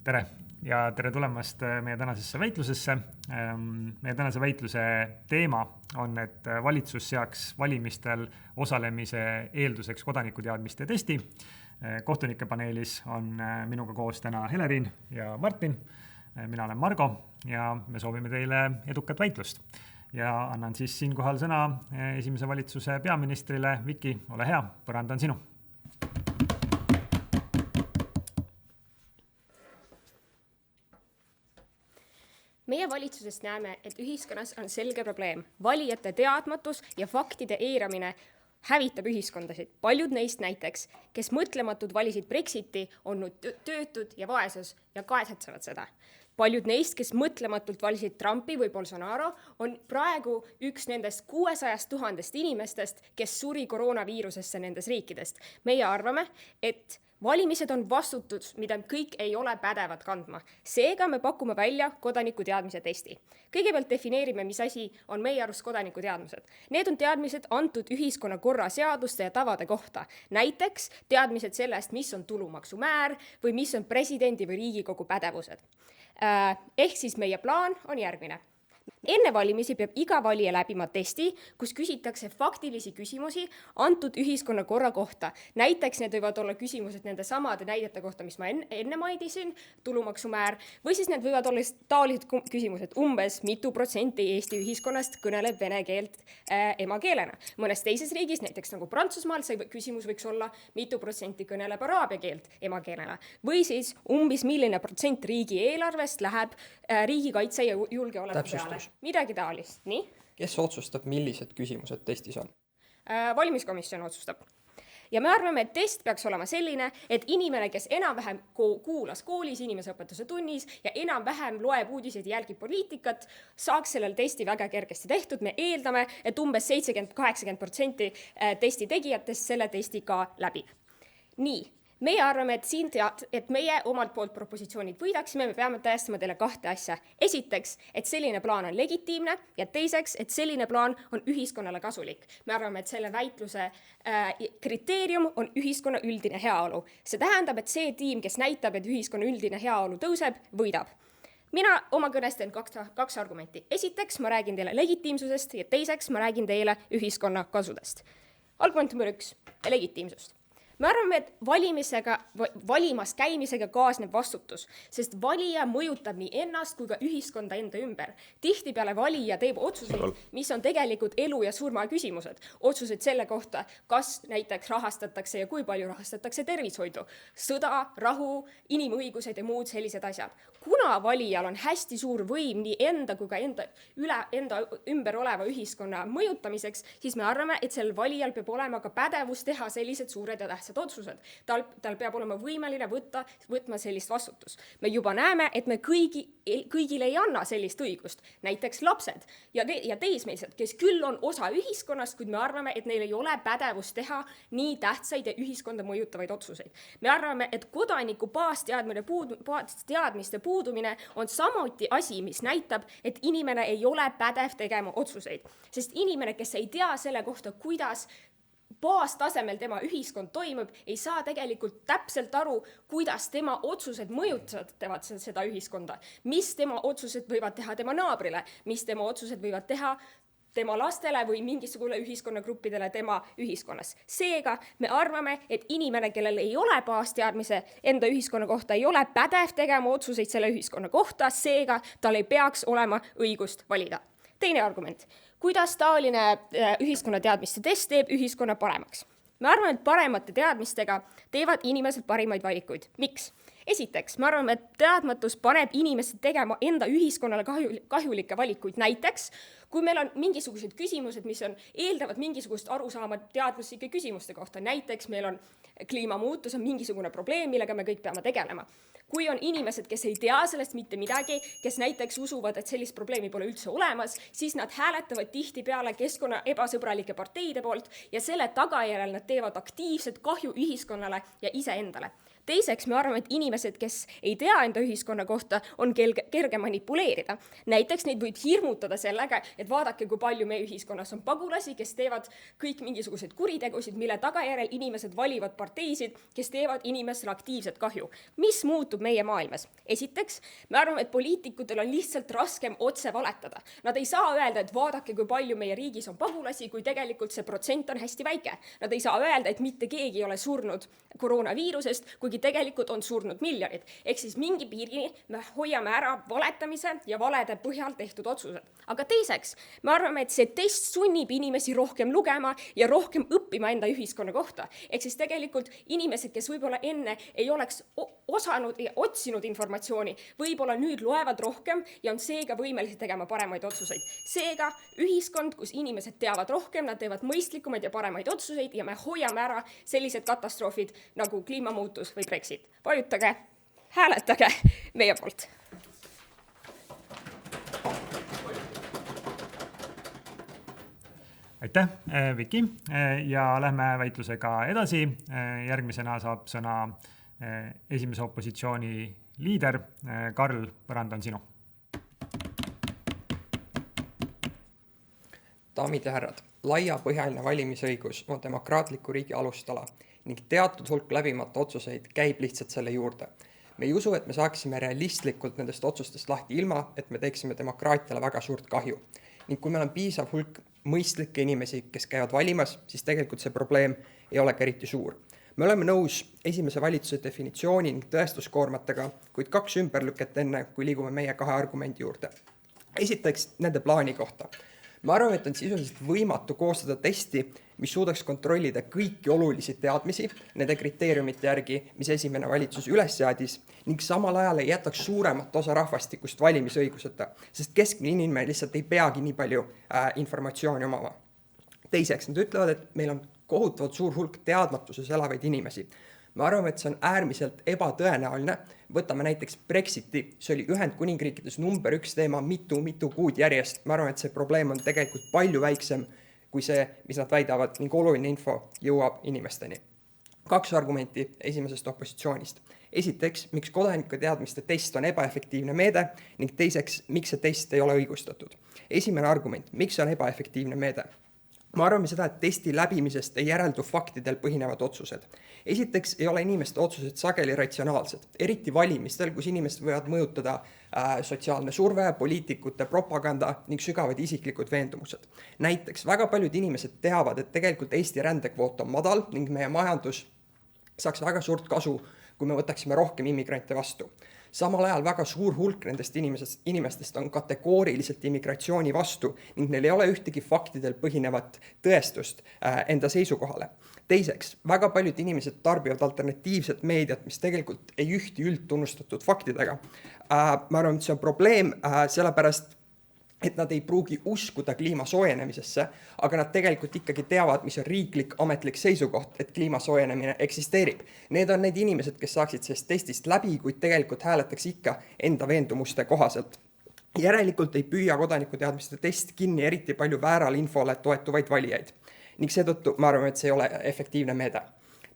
Tere ja tere tulemast meie tänasesse väitlusesse. Meie tänase väitluse teema on, et valitsus seaks valimistel osalemise eelduseks kodanikuteadmiste testi. Kohtunike paneelis on minuga koos täna Helerin ja Martin. Mina olen Margo ja me soovime teile edukat väitlust. Ja annan siis siinkohal sõna esimese valitsuse peaministrile. Viki, ole hea, põrand on sinu. Meie valitsusest näeme, et ühiskonnas on selge probleem. Valijate teadmatus ja faktide eiramine hävitab ühiskondasid. Paljud neist näiteks, kes mõtlematud valisid Brexiti, on nüüd töötud ja vaesus ja kaesetsevad seda. Paljud neist, kes mõtlematult valisid Trumpi või Bolsonaro, on praegu üks nendest 600 000 inimestest, kes suri koroonaviirusesse nendes riikidest. Meie arvame, et valimised on vastutus, mida kõik ei ole pädevad kandma. Seega me pakume välja kodanikuteadmise testi. Kõigepealt defineerime, mis asi on meie arust kodanikuteadmised. Need on teadmised antud ühiskonna korra seaduste ja tavade kohta. Näiteks teadmised sellest, mis on tulumaksumäär või mis on presidendi või Riigikogu pädevused. Ehk siis meie plaan on järgmine. Enne valimisi peab iga valija läbima testi, kus küsitakse faktilisi küsimusi antud ühiskonna korra kohta. Näiteks need võivad olla küsimused nende samade näidete kohta, mis ma enne mainisin, tulumaksumäär, või siis need võivad olla taolised küsimused, umbes mitu protsenti Eesti ühiskonnast kõneleb vene keelt emakeelena. Mõnes teises riigis, näiteks nagu Prantsusmaal, see küsimus võiks olla, mitu protsenti kõneleb araabia keelt emakeelena. Või siis umbes milline protsent riigi eelarvest läheb riigikaitse ja julgeoleku peale. Midagi taolist. Nii? Kes otsustab, millised küsimused testis on? Valimiskomisjon otsustab. Ja me arvame, et test peaks olema selline, et inimene, kes enam-vähem kuulas koolis, inimeseõpetuse tunnis ja enam-vähem loeb uudiseid ja jälgib poliitikat, saaks sellel testi väga kergesti tehtud. Me eeldame, et umbes 70-80% testi tegijatest selle testi ka läbib. Nii. Meie arvame, et meie omalt poolt propositsioonid võidaksime, me peame tõestama teile kahte asja. Esiteks, et selline plaan on legitiimne ja teiseks, et selline plaan on ühiskonnale kasulik. Me arvame, et selle väitluse kriteerium on ühiskonna üldine heaolu. See tähendab, et see tiim, kes näitab, et ühiskonna üldine heaolu tõuseb, võidab. Mina oma kõnes teen kaks argumenti. Esiteks, ma räägin teile legitiimsusest ja teiseks, ma räägin teile ühiskonna kasudest. Argument number 1, legitiimsust. Me arvame, et valimas käimisega kaasneb vastutus, sest valija mõjutab nii ennast kui ka ühiskonda enda ümber. Tihtipeale valija teeb otsuseid, mis on tegelikult elu ja surma küsimused. Otsused selle kohta, kas näiteks rahastatakse ja kui palju rahastatakse tervishoidu, sõda, rahu, inimõigused ja muud sellised asjad. Kuna valijal on hästi suur võim nii enda kui ka enda ümber oleva ühiskonna mõjutamiseks, siis me arvame, et sellel valijal peab olema ka pädevus teha sellised suured ja tähtsad otsused. Tal peab olema võimeline võtma sellist vastutust. Me juba näeme, et me kõigile ei anna sellist õigust. Näiteks lapsed ja teismelised, kes küll on osa ühiskonnast, kuid me arvame, et neil ei ole pädevus teha nii tähtsaid ja ühiskonda mõjutavaid otsuseid. Me arvame, et kodaniku baasteadmiste puudumine on samuti asi, mis näitab, et inimene ei ole pädev tegema otsuseid. Sest inimene, kes ei tea selle kohta, kuidas baastasemel tema ühiskond toimub, ei saa tegelikult täpselt aru, kuidas tema otsused mõjutavad seda ühiskonda, mis tema otsused võivad teha tema naabrile, mis tema otsused võivad teha tema lastele või mingisugune ühiskonnagruppidele tema ühiskonnas. Seega me arvame, et inimene, kellel ei ole baasteadmise enda ühiskonna kohta, ei ole pädev tegema otsuseid selle ühiskonna kohta, seega tal ei peaks olema õigust valida. Teine argument. Kuidas taoline ühiskonnateadmiste test teeb ühiskonna paremaks? Me arvame, et paremate teadmistega teevad inimesed parimaid valikuid. Miks? Esiteks, me arvame, et teadmatus paneb inimesed tegema enda ühiskonnale kahjulikke valikuid. Näiteks, kui meil on mingisugused küsimused, mis eeldavad mingisugust arusaama teadvuslike küsimuste kohta. Näiteks, meil on kliimamuutus, on mingisugune probleem, millega me kõik peame tegelema. Kui on inimesed, kes ei tea sellest mitte midagi, kes näiteks usuvad, et sellist probleemi pole üldse olemas, siis nad hääletavad tihtipeale keskkonna ebasõbralike parteide poolt ja selle tagajärjel nad teevad aktiivset kahju ühiskonnale ja iseendale. Teiseks, me arvame, et inimesed, kes ei tea enda ühiskonna kohta, on kerge manipuleerida. Näiteks neid võib hirmutada sellega, et vaadake, kui palju meie ühiskonnas on pagulasi, kes teevad kõik mingisuguseid kuritegusid, mille tagajärjel inimesed valivad parteisid, kes teevad inimestele aktiivset kahju. Mis muutub meie maailmas? Esiteks, me arvame, et poliitikutel on lihtsalt raskem otse valetada. Nad ei saa öelda, et vaadake, kui palju meie riigis on pagulasi, kui tegelikult see protsent on hästi väike. Nad ei saa öelda, et mitte keegi ei ole surnud koroonaviirusest, kuigi tegelikult on surnud miljonid. Ehk siis mingi piirini me hoiame ära valetamise ja valede põhjal tehtud otsused. Aga teiseks, me arvame, et see test sunnib inimesi rohkem lugema ja rohkem õppima enda ühiskonna kohta. Ehk siis tegelikult inimesed, kes võib-olla enne ei oleks osanud ja otsinud informatsiooni, võib-olla nüüd loevad rohkem ja on seega võimelised tegema paremaid otsuseid. Seega ühiskond, kus inimesed teavad rohkem, nad teevad mõistlikumaid ja paremaid otsuseid ja me hoiame ära sellised katastroofid nagu kliimamuutus või Brexit. Vajutage, hääletage meie poolt. Aitäh, Viki, ja lähme väitlusega edasi. Järgmisena saab sõna esimese opositsiooni liider. Karl, põrand on sinu. Daamid ja härrad, laiapõhjaline valimisõigus on demokraatliku riigi alustala ning teatud hulk läbimata otsuseid käib lihtsalt selle juurde. Me ei usu, et me saaksime realistlikult nendest otsustest lahti ilma, et me teeksime demokraatiale väga suurt kahju. Ning kui meil on piisav hulk mõistlikke inimesi, kes käivad valimas, siis tegelikult see probleem ei ole ka eriti suur. Me oleme nõus esimese valitsuse definitsiooni ning tõestuskoormatega, kuid 2 ümberlükket enne, kui liigume meie 2 argumendi juurde. Esiteks nende plaani kohta. Me arvame, et on sisuliselt võimatu koostada testi, mis suudaks kontrollida kõiki olulisi teadmisi nende kriteeriumite järgi, mis esimene valitsus üles seadis, ning samal ajal ei jätaks suuremat osa rahvastikust valimisõiguseta, sest keskmine inimene lihtsalt ei peagi nii palju informatsiooni omama. Teiseks, nad ütlevad, et meil on kohutavalt suur hulk teadmatuses elavaid inimesi. Me arvame, et see on äärmiselt ebatõenäoline. Võtame näiteks Brexiti, see oli Ühendkuningriikides number 1 teema mitu kuud järjest. Me arvame, et see probleem on tegelikult palju väiksem kui see, mis nad väidavad, ning oluline info jõuab inimesteni. 2 argumenti esimesest opositsioonist. Esiteks, miks kodanike teadmiste test on ebaefektiivne meede, ning teiseks, miks see test ei ole õigustatud. Esimene argument, miks on ebaefektiivne meede? Me arvame seda, et testi läbimisest ei järeldu faktidel põhinevad otsused. Esiteks ei ole inimeste otsused sageli ratsionaalsed, eriti valimistel, kus inimesed võivad mõjutada sotsiaalne surve, poliitikute propaganda ning sügavad isiklikud veendumused. Näiteks väga paljud inimesed teavad, et tegelikult Eesti rändekvoot on madal ning meie majandus saaks väga suurt kasu, kui me võtaksime rohkem immigrante vastu. Samal ajal väga suur hulk nendest inimestest on kategooriliselt immigratsiooni vastu ning neil ei ole ühtegi faktidel põhinevat tõestust enda seisukohale. Teiseks, väga paljud inimesed tarbivad alternatiivset meediat, mis tegelikult ei ühti üldtunnustatud faktidega. Ma arvan, et see on probleem, sellepärast et nad ei pruugi uskuda kliima soojenemisesse, aga nad tegelikult ikkagi teavad, mis on riiklik ametlik seisukoht, et kliima soojenemine eksisteerib. Need on need inimesed, kes saaksid sellest testist läbi, kuid tegelikult hääletaks ikka enda veendumuste kohaselt. Järelikult ei püüa kodanikuteadmiste test kinni eriti palju vääral infole toetuvaid valijaid. Ning seetõttu me arvame, et see ei ole efektiivne meede.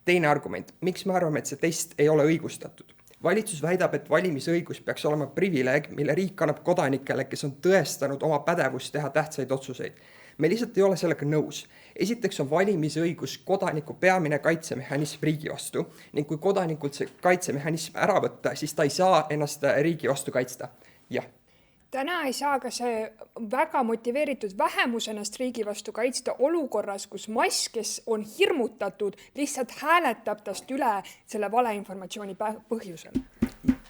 Teine argument, miks me arvame, et see test ei ole õigustatud? Valitsus väidab, et valimisõigus peaks olema privileeg, mille riik annab kodanikele, kes on tõestanud oma pädevust teha tähtsaid otsuseid. Me lihtsalt ei ole sellega nõus. Esiteks on valimisõigus kodaniku peamine kaitsemehhanism riigi vastu ning kui kodanikult see kaitsemehhanism ära võtta, siis ta ei saa ennast riigi vastu kaitsta. Jah. Täna ei saa ka see väga motiveeritud vähemus ennast riigi vastu kaitsta olukorras, kus mass, kes on hirmutatud, lihtsalt hääletab tast üle selle valeinformatsiooni põhjusel.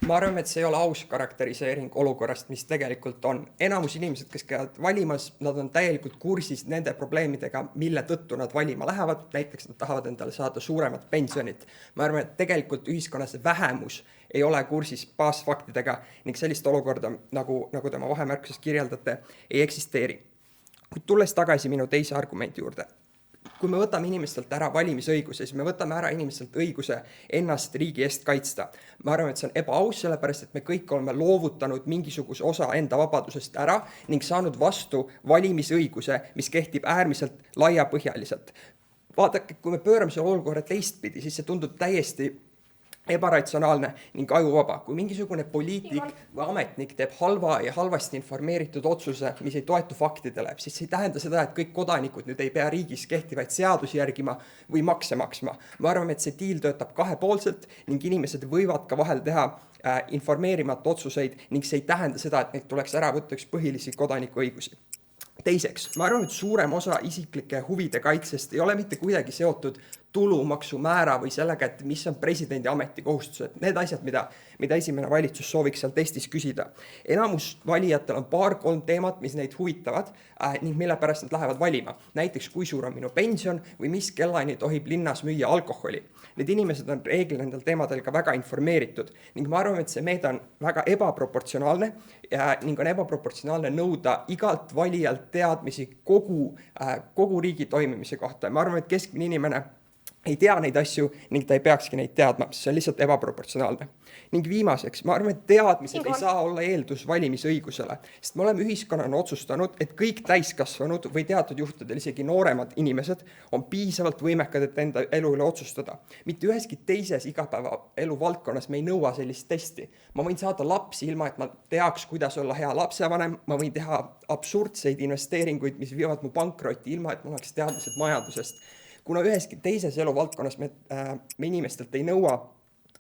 Ma arvan, et see ei ole aus karakteriseering olukorrast, mis tegelikult on. Enamus inimesed, kes käivad valimas, nad on täielikult kursis nende probleemidega, mille tõttu nad valima lähevad. Näiteks nad tahavad endale saada suuremat pensionit. Ma arvan, et tegelikult ühiskonnas vähemus ei ole kursis baasfaktidega ning sellist olukorda, nagu tema vahemärkuses kirjeldate, ei eksisteeri. Kuid tulles tagasi minu teise argumendi juurde. Kui me võtame inimestelt ära valimisõiguse, siis me võtame ära inimestelt õiguse ennast riigi eest kaitsta. Ma arvan, et see on ebaaus, sellepärast, et me kõik oleme loovutanud mingisuguse osa enda vabadusest ära ning saanud vastu valimisõiguse, mis kehtib äärmiselt laiapõhjaliselt. Vaadake, kui me pöörame selle olukorra teistpidi, siis see tundub täiesti ebaratsionaalne ning ajuvaba. Kui mingisugune poliitik või ametnik teeb halva ja halvasti informeeritud otsuse, mis ei toetu faktidele, siis see ei tähenda seda, et kõik kodanikud nüüd ei pea riigis kehtivaid seadusi järgima või makse maksma. Me arvame, et see diil töötab kahepoolselt ning inimesed võivad ka vahel teha informeerimata otsuseid ning see ei tähenda seda, et neilt tuleks ära võtta üks põhilisi kodanikuõigusi. Teiseks, ma arvan, et suurem osa isiklike huvide kaitsest ei ole mitte kuidagi seotud tulumaksumäära või sellega, et mis on presidendi ametikohustused. Need asjad, mida esimene valitsus sooviks seal testis küsida. Enamus valijatel on 2-3 teemat, mis neid huvitavad ning mille pärast nad lähevad valima. Näiteks, kui suur on minu pension või mis kellani tohib linnas müüa alkoholi. Need inimesed on reeglil nendel teemadel ka väga informeeritud ning ma arvan, et see meede on väga ebaproportsionaalne ning on ebaproportsionaalne nõuda igalt valijalt teadmisi kogu riigi toimimise kohta. Ma arvan, et keskmine inimene ei tea neid asju ning ta ei peakski neid teadma, see on lihtsalt ebaproportsionaalne. Ning viimaseks, ma arvan, et teadmised ei saa olla eeldus valimisõigusele, sest me oleme ühiskonnana otsustanud, et kõik täiskasvanud või teatud juhtudel isegi nooremad inimesed on piisavalt võimekad, et enda elu üle otsustada. Mitte üheski teises igapäevaelu valdkonnas me ei nõua sellist testi. Ma võin saada lapsi ilma, et ma teaks, kuidas olla hea lapsevanem, ma võin teha absurdseid investeeringuid, mis viivad mu pankrotti ilma, et mul oleks teadmised majandusest. Kuna üheski teises eluvaldkonnas me inimestelt ei nõua,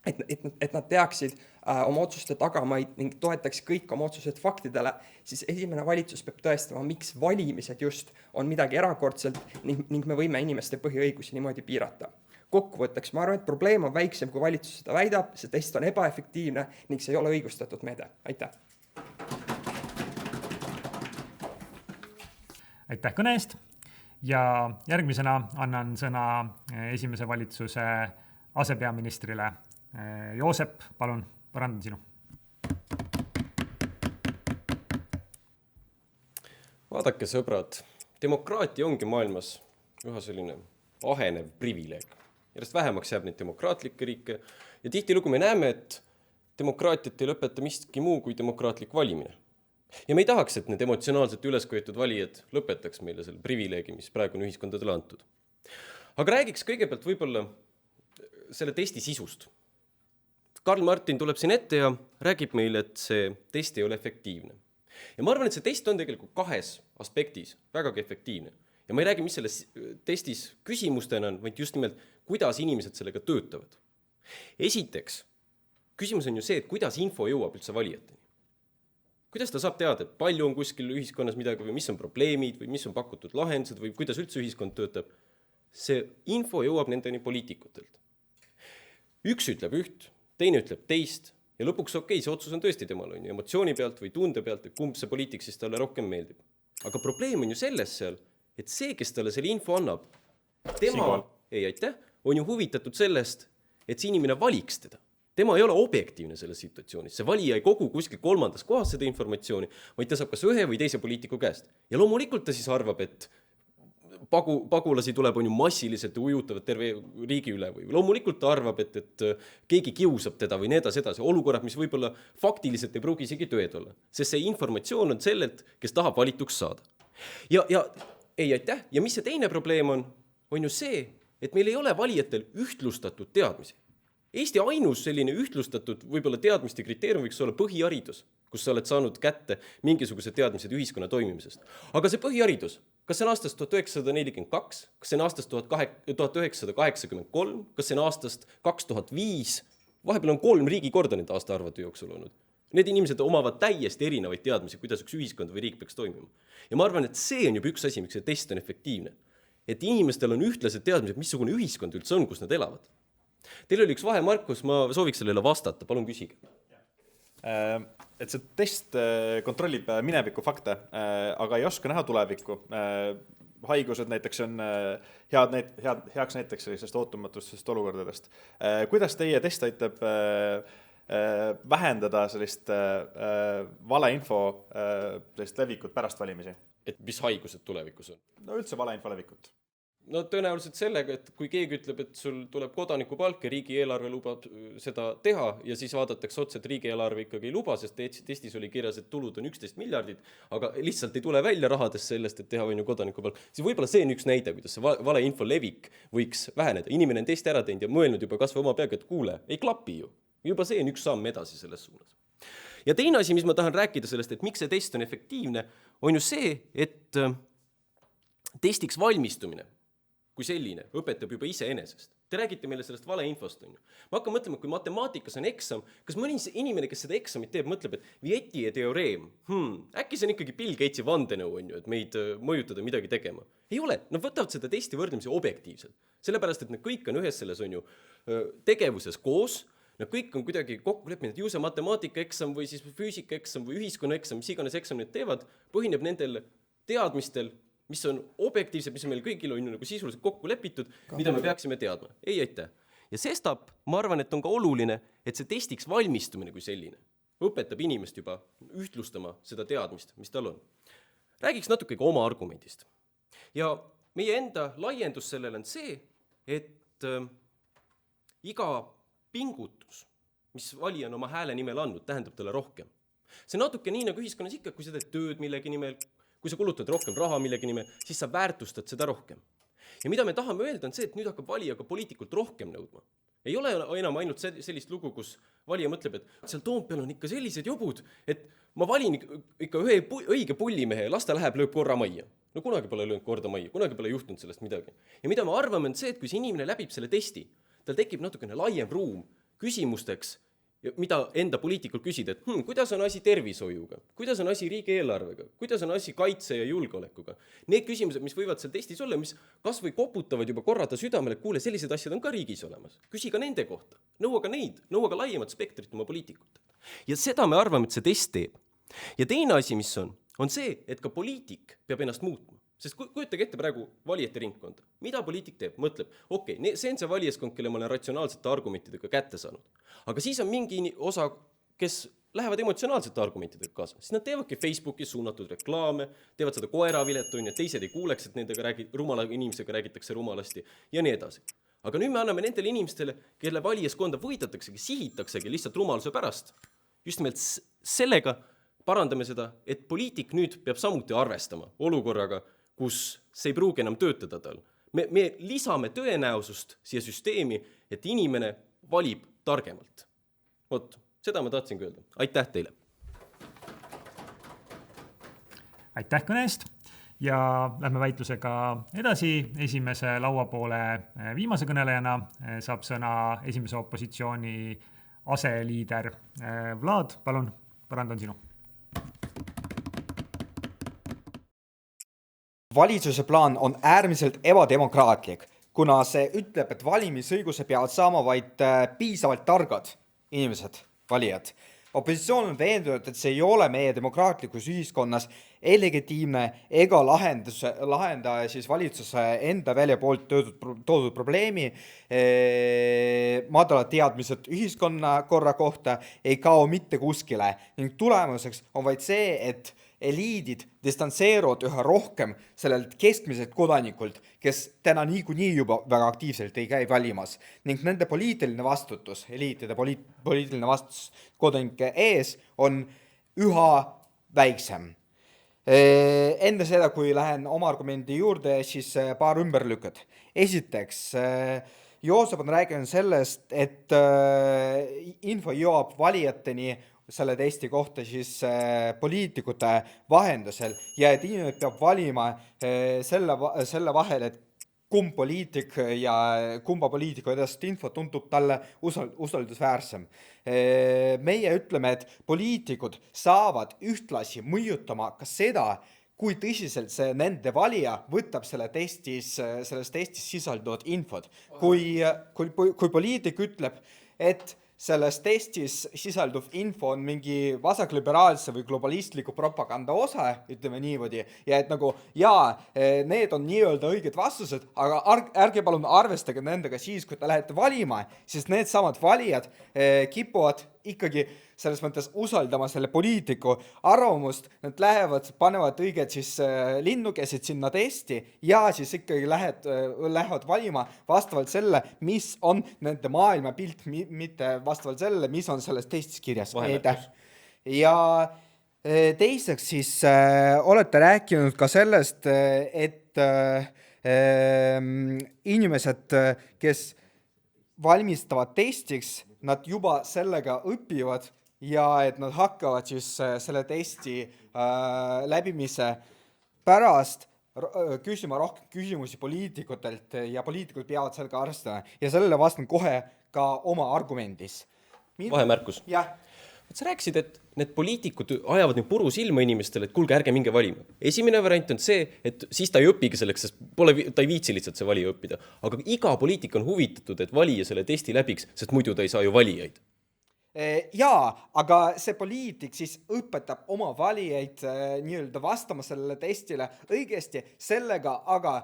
et nad teaksid oma otsuste tagamaid ning toetaks kõik oma otsused faktidele, siis esimene valitsus peab tõestama, miks valimised just on midagi erakordselt ning me võime inimeste põhiõigusi niimoodi piirata. Kokkuvõtteks, ma arvan, et probleem on väiksem, kui valitsus seda väidab, see test on ebaefektiivne ning see ei ole õigustatud meede. Aitäh! Aitäh kõne eest! Ja järgmisena annan sõna esimese valitsuse asepeaministrile. Joosep, palun, parandan sinu. Vaadake, sõbrad, demokraatia ongi maailmas üha selline ahenev privileeg. Järjest vähemaks jääb neid demokraatlikke riike ja tihtilugu me näeme, et demokraatiat ei lõpeta miski muu kui demokraatlik valimine. Ja me ei tahaks, et need emotsionaalselt ülesköitud valijad lõpetaks meile selle privileegi, mis praegu on ühiskondadele antud. Aga räägiks kõigepealt võib-olla selle testi sisust. Karl Martin tuleb siin ette ja räägib meile, et see test ei ole efektiivne. Ja ma arvan, et see test on tegelikult 2 aspektis vägagi efektiivne. Ja ma ei räägi, mis selles testis küsimustena on, vaid just nimelt, kuidas inimesed sellega töötavad. Esiteks, küsimus on ju see, et kuidas info jõuab üldse valijateni. Kuidas ta saab teada, et palju on kuskil ühiskonnas midagi või mis on probleemid või mis on pakutud lahendused või kuidas üldse ühiskond töötab. See info jõuab nendeni poliitikutelt. Üks ütleb üht, teine ütleb teist ja lõpuks see otsus on tõesti temal on emotsiooni pealt või tunde pealt, et kumb see poliitik siis talle rohkem meeldib. Aga probleem on ju selles seal, et see, kes talle selle info annab, tema on ju huvitatud sellest, et see inimene valiks teda. Tema ei ole objektiivne selles situatsioonis. See valija ei kogu kuskil 3. kohas seda informatsiooni, vaid ta saab kas ühe või teise poliitiku käest. Ja loomulikult ta siis arvab, et pagulasi tuleb on ju massiliselt ujutavad terve riigi üle või loomulikult ta arvab, et keegi kiusab teda või need edasi. Olukorrad, mis võib-olla faktiliselt ei pruugi isegi tõed olla. Sest see informatsioon on sellelt, kes tahab valituks saada. Ja mis see teine probleem on ju see, et meil ei ole valijatel ühtlustatud teadmisi. Eesti ainus selline ühtlustatud võib-olla teadmiste kriteerium võiks olla põhiharidus, kus sa oled saanud kätte mingisugused teadmised ühiskonna toimimisest. Aga see põhiharidus, kas see on aastast 1942, kas see on aastast 1983, kas see on aastast 2005, vahepeal on 3 riigikorda nende aastaarvade jooksul olnud. Need inimesed omavad täiesti erinevaid teadmisi, kuidas üks ühiskond või riik peaks toimima. Ja ma arvan, et see on juba üks asi, miks see test on efektiivne. Et inimestel on ühtlased teadmised, missugune ühiskond üldse on, kus nad elavad. Teil oli üks vahemarkus, ma sooviks sellele vastata, palun küsige. Et see test kontrollib mineviku fakte, aga ei oska näha tulevikku. Haigused näiteks on heaks näiteks sellisest ootumatustest olukordadest. Kuidas teie test aitab vähendada sellist valeinfo sellist levikut pärast valimisi? Et mis haigused tulevikus on? No üldse valeinfo levikut. No tõenäoliselt sellega, et kui keegi ütleb, et sul tuleb kodanikupalk ja riigieelarve lubab seda teha ja siis vaadatakse otsa, et riigieelarve ikkagi ei luba, sest testis oli kirjas, et tulud on 11 miljardit, aga lihtsalt ei tule välja rahadest sellest, et teha kodanikupalk. Siis võib-olla see on üks näide, kuidas see valeinfo levik võiks väheneda. Inimene on testi ära teinud ja mõelnud juba kas või oma peaga, et kuule, ei klapi ju. Juba see on üks samm edasi selles suunas. Ja teine asi, mis ma tahan rääkida sellest, et miks see test on efektiivne, on ju see, et testiks valmistumine kui selline õpetab juba iseenesest. Te räägite meile sellest valeinfost. Ma hakkan mõtlema, kui matemaatikas on eksam, kas mõni inimene, kes seda eksamit teeb, mõtleb, et Vieti teoreem, äkki see on ikkagi Bill Gatesi vandenõu, et meid mõjutada midagi tegema. Ei ole, nad võtavad seda testi võrdlemisi objektiivselt. Sellepärast, et nad kõik on ühes selles tegevuses koos, nad kõik on kuidagi kokku leppinud, et ju see matemaatikaeksam või siis füüsikaeksam või ühiskonnaeksam, mis iganes eksam need teevad, põhineb nendel teadmistel, mis on objektiivsed, mis on meil kõigil on nagu sisuliselt kokku lepitud, mida me peaksime teadma. Ei aitäh. Ja sestap, ma arvan, et on ka oluline, et see testiks valmistumine kui selline õpetab inimest juba ühtlustama seda teadmist, mis tal on. Räägiks natuke ka oma argumendist. Ja meie enda laiendus sellele on see, et iga pingutus, mis valija on oma hääle nimel andnud, tähendab talle rohkem. See natuke nii nagu ühiskonnas ikka, kui sa teed tööd millegi nimel, kui sa kulutad rohkem raha millegi nimel, siis sa väärtustad seda rohkem. Ja mida me tahame öelda on see, et nüüd hakkab valija ka poliitikult rohkem nõudma. Ei ole enam ainult sellist lugu, kus valija mõtleb, et seal Toompeal on ikka sellised jobud, et ma valin ikka ühe õige pullimehe ja las ta läheb lööb korra majja. No kunagi pole löönud korda majja, kunagi pole juhtunud sellest midagi. Ja mida me arvame on see, et kui see inimene läbib selle testi, tal tekib natukene laiem ruum küsimusteks, mida enda poliitikul küsida, et kuidas on asi tervishoiuga, kuidas on asi riigieelarvega, kuidas on asi kaitse ja julgeolekuga. Need küsimused, mis võivad seal testis olla, mis kas või koputavad juba korrata südamele, et kuule, sellised asjad on ka riigis olemas. Küsi ka nende kohta, nõua ka laiemat spektrit oma poliitikut. Ja seda me arvame, et see test teeb. Ja teine asi, mis on see, et ka poliitik peab ennast muutma. Sest kujutage ette praegu valijate ringkonda. Mida poliitik teeb? Mõtleb, see on see valijaskond, kelle ma olen ratsionaalsete argumentidega kätte saanud. Aga siis on mingi osa, kes lähevad emotsionaalsete argumentidega kaasa. Siis nad teevadki Facebookis suunatud reklaame, teevad seda koeraviletu, et teised ei kuuleks, et rumala inimesega räägitakse rumalasti ja nii edasi. Aga nüüd me anname nendele inimestele, kelle valijaskonda võidataksegi, sihitaksegi lihtsalt rumaluse pärast. Just nimelt sellega parandame seda, et poliitik nüüd peab samuti arvestama olukorraga, kus see ei pruugi enam töötada tal. Me lisame tõenäosust siia süsteemi, et inimene valib targemalt. Seda ma tahtsin öelda. Aitäh teile! Aitäh kõne eest ja lähme väitlusega edasi. Esimese lauapoole viimase kõnelejana saab sõna esimese opositsiooni aseliider Vlad. Palun, parandan sinu. Valitsuse plaan on äärmiselt ebademokraatlik, kuna see ütleb, et valimisõiguse peavad saama vaid piisavalt targad inimesed, valijad. Opositsioon on veendunud, et see ei ole meie demokraatlikus ühiskonnas legitiimne ega lahenda siis valitsuse enda välja poolt toodud probleemi. Madalad teadmised ühiskonna korra kohta ei kao mitte kuskile ning tulemuseks on vaid see, et eliidid distantseeruvad üha rohkem sellelt keskmiselt kodanikult, kes täna niikuinii juba väga aktiivselt ei käi valimas ning nende poliitiline vastutus, eliitide poliitiline vastutus kodanike ees on üha väiksem. Enne seda, kui lähen oma argumendi juurde, siis paar ümberlükad. Esiteks, Joosep on rääkinud sellest, et info jõuab valijateni selle testi kohta siis poliitikute vahendusel ja et inimene peab valima selle vahel, et kumba poliitiku edast info tundub talle usaldusväärsem. Meie ütleme, et poliitikud saavad ühtlasi mõjutama ka seda, kui tõsiselt see nende valija võtab selles testis sisalduvat infot. Kui poliitik ütleb, et selles testis sisalduv info on mingi vasakliberaalse või globalistliku propaganda osa, ütleme niimoodi, ja et nagu need on nii-öelda õiged vastused, aga ärge palun arvestage nendega siis, kui te lähete valima, sest needsamad valijad kipuvad ikkagi selles mõttes usaldama selle poliitiku arvamust, nad panevad õiged siis linnukesid sinna testi ja siis ikkagi lähevad valima vastavalt selle, mis on nende maailmapilt, mitte vastavalt selle, mis on selles testis kirjas. Ja teiseks siis olete rääkinud ka sellest, et inimesed, kes valmistavad testiks, nad juba sellega õpivad ja et nad hakkavad siis selle testi läbimise pärast küsima rohkem küsimusi poliitikutelt ja poliitikud peavad sellega arvestama ja sellele vastan kohe ka oma argumendis. Vahemärkus. Jah. Sa rääkisid, et need poliitikud ajavad nüüd puru silma inimestele, et kuulge, ärge minge valima. Esimene variant on see, et siis ta ei õpigi selleks, sest ta ei viitsi lihtsalt see valija õppida. Aga iga poliitik on huvitatud, et valija selle testi läbiks, sest muidu ta ei saa ju valijaid. Jaa, aga see poliitik siis õpetab oma valijaid nii-öelda vastama sellele testile õigesti sellega, aga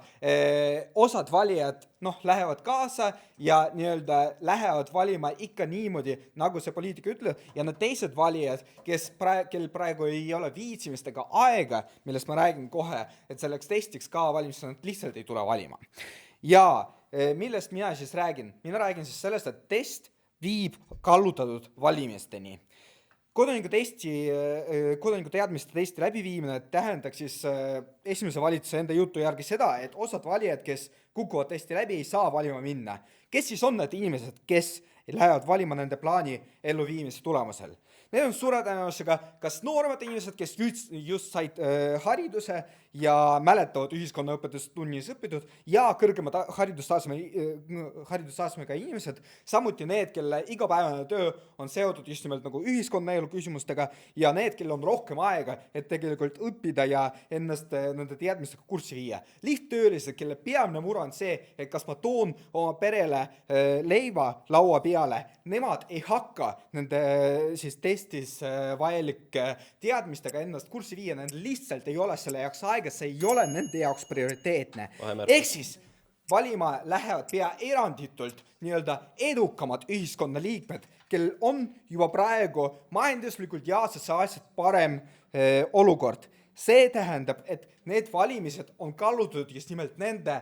osad valijad lähevad kaasa ja nii-öelda lähevad valima ikka niimoodi, nagu see poliitik ütleb, ja need teised valijad, kel praegu ei ole viitsimist ega aega, millest ma räägin kohe, et selleks testiks ka valmistada, nad lihtsalt ei tule valima. Ja millest mina siis räägin? Mina räägin siis sellest, et test viib kallutatud valimisteni. Kodaniku teadmiste testi läbiviimine tähendaks siis esimese valitsuse enda jutu järgi seda, et osad valijad, kes kukuvad testi läbi, ei saa valima minna. Kes siis on need inimesed, kes lähevad valima nende plaani elluviimise tulemusel? Need on suure tõenäosusega kas nooremad inimesed, kes just said hariduse ja mäletavad ühiskonnaõpetust tunnis õpitud ja kõrgema haridustasemega inimesed, samuti need, kelle igapäevane töö on seotud just nimelt nagu ühiskonnaelu küsimustega ja need, kel on rohkem aega, et tegelikult õppida ja ennast nende teadmistega kurssi viia. Lihttöölised, kelle peamine mure on see, et kas ma toon oma perele leiva laua peale, nemad ei hakka nende siis testis vajalike teadmistega ennast kurssi viia, nendel lihtsalt ei ole selle jaoks aega, see ei ole nende jaoks prioriteetne. Ehk siis valima lähevad pea eranditult nii-öelda edukamad ühiskonnaliikmed, kel on juba praegu majanduslikult ja sotsiaalselt parem olukord. See tähendab, et need valimised on kallutatud just nimelt nende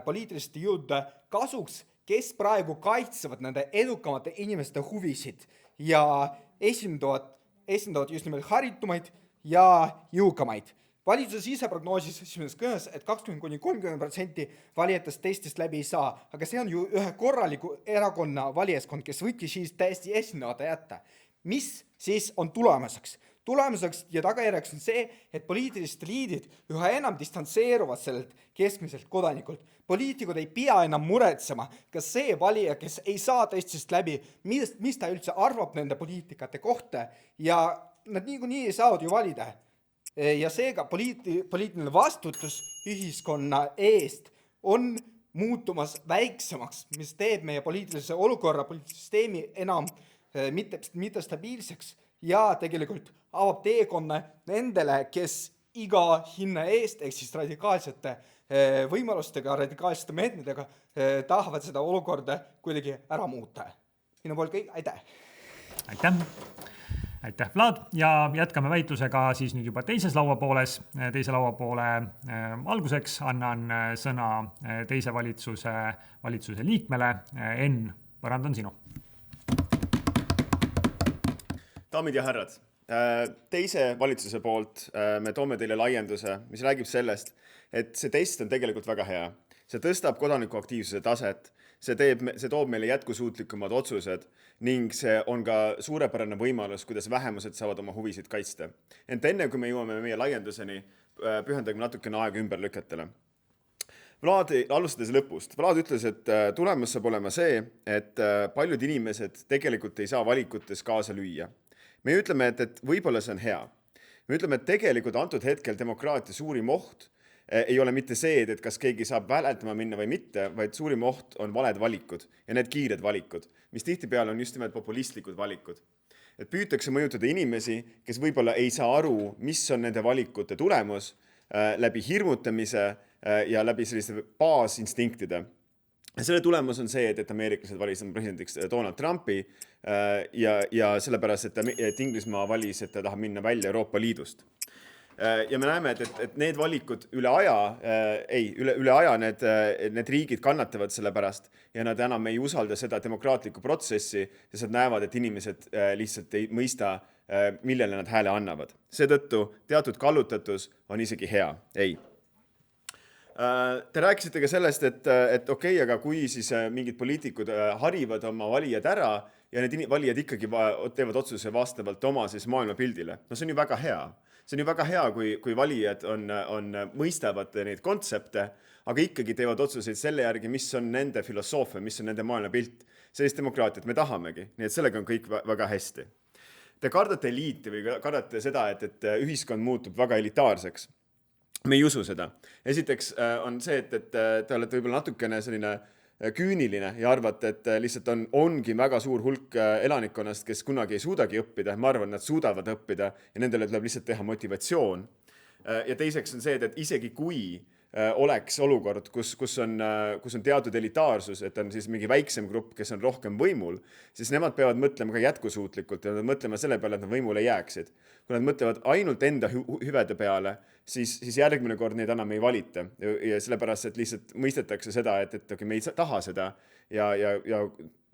poliitiliste jõudude kasuks, kes praegu kaitsevad nende edukamate inimeste huvisid ja esindavad just nimelt haritumaid ja jõukamaid. Valitsuse ise prognoosis esimeses kõnes, et 20–30% valijatest testist läbi ei saa, aga see on ju ühe korraliku erakonna valijaskond, kes võttis siis täiesti esindavata jätta. Mis siis on tulemuseks? Tulemuseks ja tagajärjeks on see, et poliitilised liidid üha enam distantseeruvad sellelt keskmiselt kodanikult. Poliitikud ei pea enam muretsema, kas see valija, kes ei saa testist läbi, mis ta üldse arvab nende poliitikate kohta ja nad niikuinii ei saavad ju valida. Ja seega poliitiline vastutus ühiskonna eest on muutumas väiksemaks, mis teeb meie poliitilise olukorra, poliitilise süsteemi enam mitte stabiilseks ja tegelikult avab teekonna nendele, kes iga hinna eest, ehk siis radikaalsete võimalustega, radikaalsete meetmetega tahavad seda olukorda kuidagi ära muuta. Minu poolt kõik, aitäh! Aitäh, Vlad, ja jätkame väitlusega siis nüüd juba teises lauapooles. Teise lauapoole alguseks annan sõna teise valitsuse liikmele. Enn, põrand on sinu. Daamid ja härrad, teise valitsuse poolt me toome teile laienduse, mis räägib sellest, et see test on tegelikult väga hea. See tõstab kodanikuaktiivsuse taset, see toob meile jätkusuutlikumad otsused ning see on ka suurepärane võimalus, kuidas vähemused saavad oma huvisid kaitsta. Ent enne, kui me jõuame meie laienduseni, pühendagem natukene aega ümberlüketele. Vlad, alustades lõpust. Vlad ütles, et tulemus saab olema see, et paljud inimesed tegelikult ei saa valikutes kaasa lüüa. Me ütleme, et võib-olla see on hea. Me ütleme, et tegelikult antud hetkel demokraatia suurim oht ei ole mitte see, et kas keegi saab hääletama minna või mitte, vaid suurim oht on valed valikud ja need kiired valikud, mis tihtipeale on just nimelt populistlikud valikud. Et püütakse mõjutada inimesi, kes võib-olla ei saa aru, mis on nende valikute tulemus, läbi hirmutamise ja läbi selliste baasinstinktide. Selle tulemus on see, et ameeriklased valisid presidendiks Donald Trumpi ja sellepärast, et Inglismaa valis, et ta tahab minna välja Euroopa Liidust. Ja me näeme, et need valikud üle aja need riigid kannatavad selle pärast ja nad enam ei usalda seda demokraatlikku protsessi, sest nad näevad, et inimesed lihtsalt ei mõista, millele nad hääle annavad. Seetõttu teatud kallutatus on isegi hea. Ei. Te rääkisite ka sellest, et okei, aga kui siis mingid poliitikud harivad oma valijad ära ja need valijad ikkagi teevad otsuse vastavalt oma siis maailmapildile. No see on ju väga hea. See on ju väga hea, kui valijad mõistavad neid kontsepte, aga ikkagi teevad otsuseid selle järgi, mis on nende filosoofia, mis on nende maailmapilt. Sellist demokraatiat me tahamegi, nii et sellega on kõik väga hästi. Te kardate eliiti või kardate seda, et ühiskond muutub väga elitaarseks. Me ei usu seda. Esiteks on see, et te olete võib-olla natukene selline küüniline ja arvate, et lihtsalt ongi väga suur hulk elanikkonnast, kes kunagi ei suudagi õppida. Ma arvan, nad suudavad õppida ja nendele tuleb lihtsalt teha motivatsioon. Ja teiseks on see, et isegi kui oleks olukord, kus on teatud elitaarsus, et on siis mingi väiksem grupp, kes on rohkem võimul, siis nemad peavad mõtlema ka jätkusuutlikult ja nad mõtlema selle peale, et nad võimule jääksid. Kui nad mõtlevad ainult enda hüvede peale, siis järgmine kord neid enam ei valita. Ja sellepärast, et lihtsalt mõistetakse seda, et me ei taha seda ja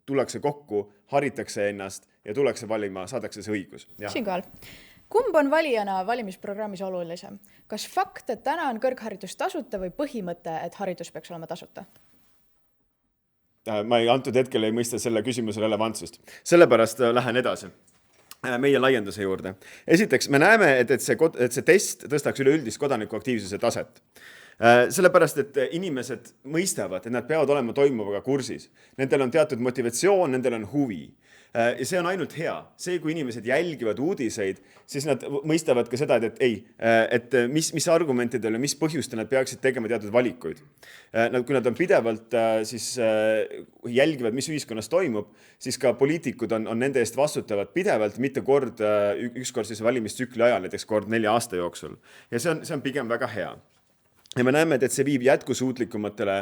tullakse kokku, haritakse ennast ja tullakse valima, saadakse see õigus. Siinkohal. Kumb on valijana valimisprogrammis olulisem? Kas fakt, et täna on kõrgharidus tasuta või põhimõte, et haridus peaks olema tasuta? Ma antud hetkel ei mõista selle küsimuse relevantsust. Sellepärast lähen edasi meie laienduse juurde. Esiteks, me näeme, et see test tõstaks üleüldist kodanikuaktiivsuse taset. Sellepärast, et inimesed mõistavad, et nad peavad olema toimuvaga kursis. Nendel on teatud motivatsioon, nendel on huvi. Ja see on ainult hea. See, kui inimesed jälgivad uudiseid, siis nad mõistavad ka seda, et mis argumentidele, mis põhjuste nad peaksid tegema teatud valikuid. Kui nad on pidevalt siis jälgivad, mis ühiskonnas toimub, siis ka poliitikud on nende eest vastutavad pidevalt, mitte ükskord siis valimistsükli ajal, näiteks kord 4 aasta jooksul. Ja see on pigem väga hea. Ja me näeme, et see viib jätkusuutlikumatele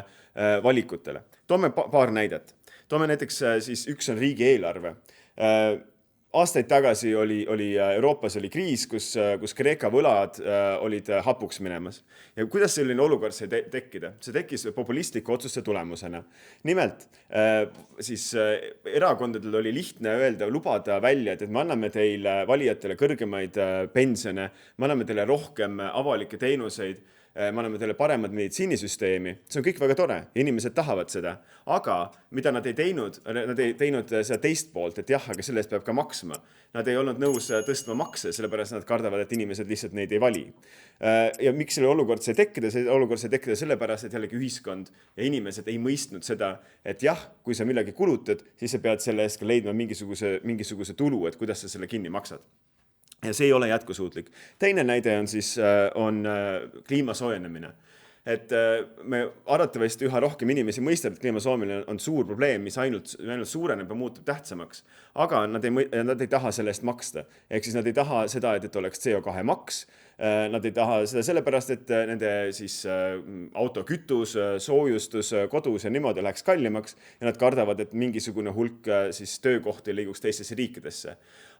valikutele. Toome paar näidet. Toome näiteks siis üks on riigieelarve. Aastaid tagasi oli Euroopas oli kriis, kus Kreeka võlad olid hapuks minemas. Ja kuidas selline olukord sai tekkida? See tekkis populistliku otsuste tulemusena. Nimelt, siis erakondadel oli lihtne lubada välja, et me anname teile valijatele kõrgemaid pensione, me anname teile rohkem avalikke teenuseid, me anname teile paremat meditsiinisüsteemi. See on kõik väga tore. Inimesed tahavad seda. Aga mida nad ei teinud seda teist poolt, et jah, aga selle eest peab ka maksma. Nad ei olnud nõus tõstma makse, sellepärast nad kardavad, et inimesed lihtsalt neid ei vali. Ja miks selle olukord sai tekkida? See olukord sai tekkida sellepärast, et jällegi ühiskond ja inimesed ei mõistnud seda, et jah, kui sa millegi kulutad, siis sa pead selle eest ka leidma mingisuguse tulu, et kuidas sa selle kinni maksad. Ja see ei ole jätkusuutlik. Teine näide on kliima soojenemine. Et me arvatavasti üha rohkem inimesi mõistavad, et kliima soojenemine on suur probleem, mis ainult suureneb ja muutub tähtsamaks. Aga nad ei taha selle eest maksta. Ehk siis nad ei taha seda, et oleks CO2 maks. Nad ei taha seda sellepärast, et nende siis autokütus, soojustus, kodus ja niimoodi läheks kallimaks ja nad kardavad, et mingisugune hulk siis töökohti liiguks teistesse riikidesse.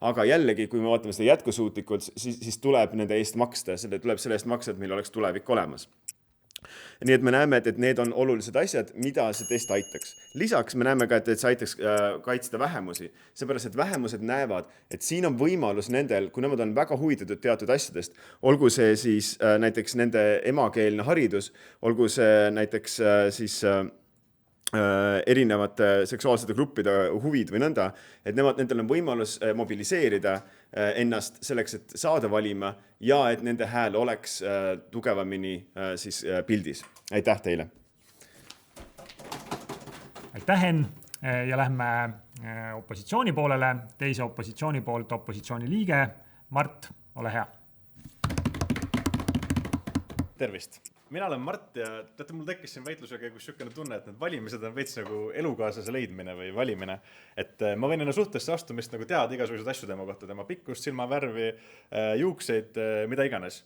Aga jällegi, kui me vaatame seda jätkusuutlikult, siis tuleb nende eest maksta, tuleb selle eest maksta, et meil oleks tulevik olemas. Nii et me näeme, et need on olulised asjad, mida see test aitaks. Lisaks me näeme ka, et see aitaks kaitsta vähemusi. Seepärast, et vähemused näevad, et siin on võimalus nendel, kui nemad on väga huvitatud teatud asjadest, olgu see siis näiteks nende emakeelne haridus, olgu see näiteks siis erinevate seksuaalsete gruppide huvid või nõnda, et nendel on võimalus mobiliseerida ennast selleks, et saada valima ja et nende hääl oleks tugevamini siis pildis. Aitäh teile! Aitäh, Henn! Ja lähme opositsiooni poolele. Teise opositsiooni poolt opositsiooni liige. Mart, ole hea! Tervist! mina olen Mart ja teate, mul tekkis siin väitluse käigus niisugune tunne, et need valimised on veits nagu elukaaslase leidmine või valimine. Et ma võin enne suhtesse astumist nagu teada igasuguseid asju tema kohta, tema pikkust, silmavärvi, juukseid, mida iganes.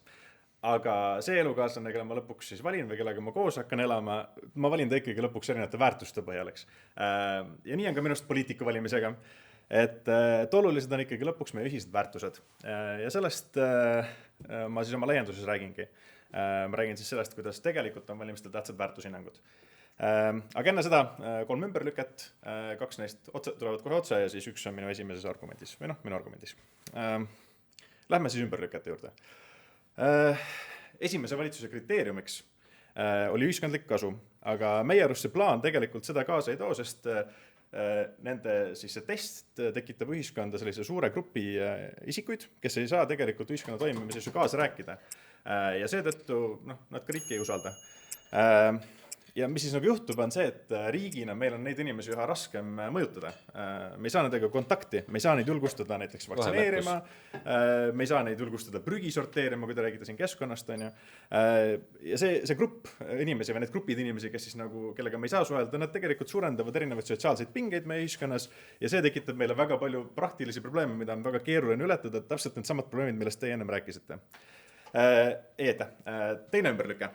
Aga see elukaaslane, kelle ma lõpuks siis valin või kellega ma koos hakkan elama, ma valin ta ikkagi lõpuks erinevate väärtuste põhjaleks. Ja nii on ka minust poliitiku valimisega. Et olulised on ikkagi lõpuks meie ühised väärtused. Ja sellest ma siis oma laienduses räägingi. Ma räägin siis sellest, kuidas tegelikult on valimistel tähtsad väärtushinnangud. Aga enne seda 3 ümberlüket, 2 neist tulevad kohe otsa ja siis 1 on minu esimeses argumendis või minu argumendis. Lähme siis ümberlükete juurde. Esimese valitsuse kriteeriumiks oli ühiskondlik kasu, aga meie arust see plaan tegelikult seda kaasa ei too, sest nende siis see test tekitab ühiskonda sellise suure grupi isikuid, kes ei saa tegelikult ühiskonna toimimises ju kaasa rääkida. Ja seetõttu nad ka riiki ei usalda. Ja mis siis nagu juhtub, on see, et riigina meil on neid inimesi üha raskem mõjutada. Me ei saa nendega kontakti, me ei saa neid julgustada näiteks vaktsineerima, me ei saa neid julgustada prügi sorteerima, kui te räägite siin keskkonnast. Ja see grupp inimesi või need grupid inimesi, kes siis nagu, kellega me ei saa suhelda, nad tegelikult suurendavad erinevaid sotsiaalseid pingeid meie ühiskonnas ja see tekitab meile väga palju praktilisi probleeme, mida on väga keeruline ületada, täpselt need samad probleemid, millest teie ennem rääkisite. Teine ümberlüke.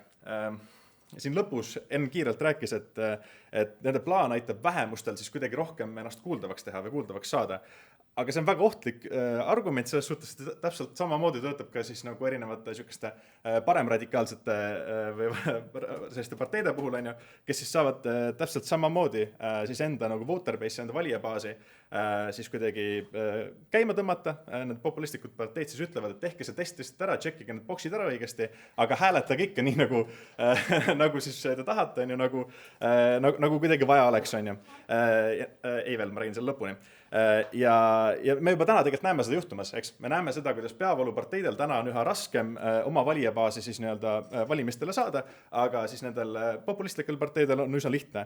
Siin lõpus Enn kiirelt rääkis, et nende plaan aitab vähemustel siis kuidagi rohkem ennast kuuldavaks teha või kuuldavaks saada. Aga see on väga ohtlik argument selles suhtes, et täpselt samamoodi töötab ka siis nagu erinevate sükeste paremradikaalsete või selliste parteide puhul, kes siis saavad täpselt samamoodi siis enda nagu voterbase, enda valijabaasi siis kuidagi käima tõmmata. Need populistlikud parteid siis ütlevad, et tehke see test lihtsalt ära, tšekkige need boksid ära õigesti, aga hääletage ikka nii nagu siis te tahate, nagu kuidagi vaja oleks. Ei veel, ma räägin selle lõpuni. Ja me juba täna tegelikult näeme seda juhtumas, eks? Me näeme seda, kuidas peavooluparteidel täna on üha raskem oma valijabaasi siis valimistele saada, aga siis nendel populistlikel parteidel on üsna lihtne